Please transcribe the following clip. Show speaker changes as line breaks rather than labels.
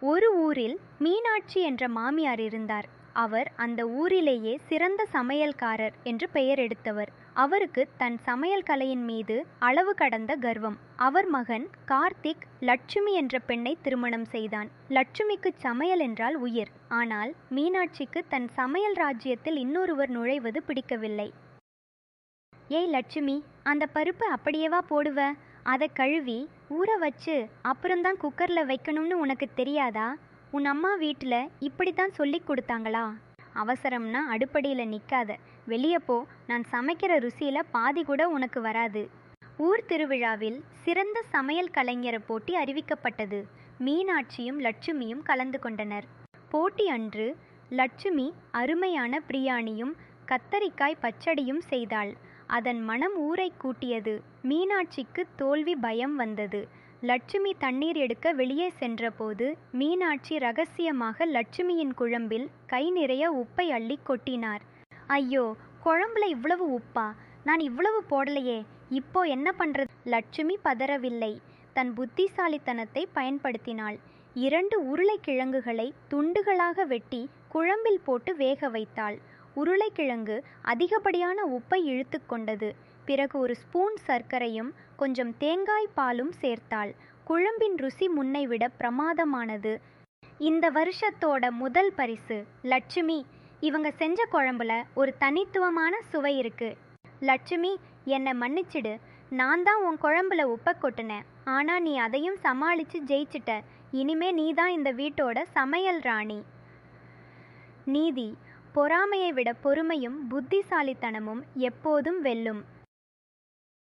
ஒரு ஊரில் மீனாட்சி என்ற மாமியார் இருந்தார். அவர் அந்த ஊரிலேயே சிறந்த சமையல்காரர் என்று பெயர் எடுத்தவர். அவருக்கு தன் சமையல் கலையின் மீது அளவு கடந்த கர்வம். அவர் மகன் கார்த்திக் லட்சுமி என்ற பெண்ணை திருமணம் செய்தான். லட்சுமிக்கு சமையல் என்றால் உயிர். ஆனால் மீனாட்சிக்கு தன் சமையல் ராஜ்யத்தில் இன்னொருவர் நுழைவது பிடிக்கவில்லை. ஏய் லட்சுமி, அந்த பருப்பு அப்படியேவா போடுவ? அதை கழுவி ஊற வச்சு அப்புறம்தான் குக்கரில் வைக்கணும்னு உனக்கு தெரியாதா? உன் அம்மா வீட்டில் இப்படித்தான் சொல்லி கொடுத்தாங்களா? அவசரம்னா அடுப்படியில் நிற்காத, வெளியே போ. நான் சமைக்கிற ருசியில் பாதி கூட உனக்கு வராது. ஊர் திருவிழாவில் சிறந்த சமையல் கலைஞர் போட்டி அறிவிக்கப்பட்டது. மீனாட்சியும் லட்சுமியும் கலந்து கொண்டனர். போட்டி அன்று லட்சுமி அருமையான பிரியாணியும் கத்தரிக்காய் பச்சடியும் செய்தாள். அதன் மனம் ஊரை கூட்டியது. மீனாட்சிக்கு தோல்வி பயம் வந்தது. லட்சுமி தண்ணீர் எடுக்க வெளியே சென்றபோது மீனாட்சி ரகசியமாக லட்சுமியின் குழம்பில் கை நிறைய உப்பை அள்ளி கொட்டினார். ஐயோ, குழம்புல இவ்வளவு உப்பா? நான் இவ்வளவு போடலையே, இப்போ என்ன பண்றது? லட்சுமி பதறவில்லை. தன் புத்திசாலித்தனத்தை பயன்படுத்தினாள். 2 உருளைக்கிழங்குகளை துண்டுகளாக வெட்டி குழம்பில் போட்டு வேக வைத்தாள். உருளைக்கிழங்கு அதிகப்படியான உப்பை இழுத்து கொண்டது. பிறகு 1 ஸ்பூன் சர்க்கரையும் கொஞ்சம் தேங்காய் பாலும் சேர்த்தாள். குழம்பின் ருசி முன்னைவிட பிரமாதமானது. இந்த வருஷத்தோட முதல் பரிசு லட்சுமி. இவங்க செஞ்ச குழம்புல ஒரு தனித்துவமான சுவை இருக்கு. லட்சுமி, என்னை மன்னிச்சிடு. நான் தான் உன் குழம்புல உப்பை கொட்டினேன். ஆனா நீ அதையும் சமாளிச்சு ஜெயிச்சிட்ட. இனிமே நீதான் இந்த வீட்டோட சமையல் ராணி. நீதி. பொறாமையை விட பொறுமையும் புத்திசாலித்தனமும் எப்போதும் வெல்லும்.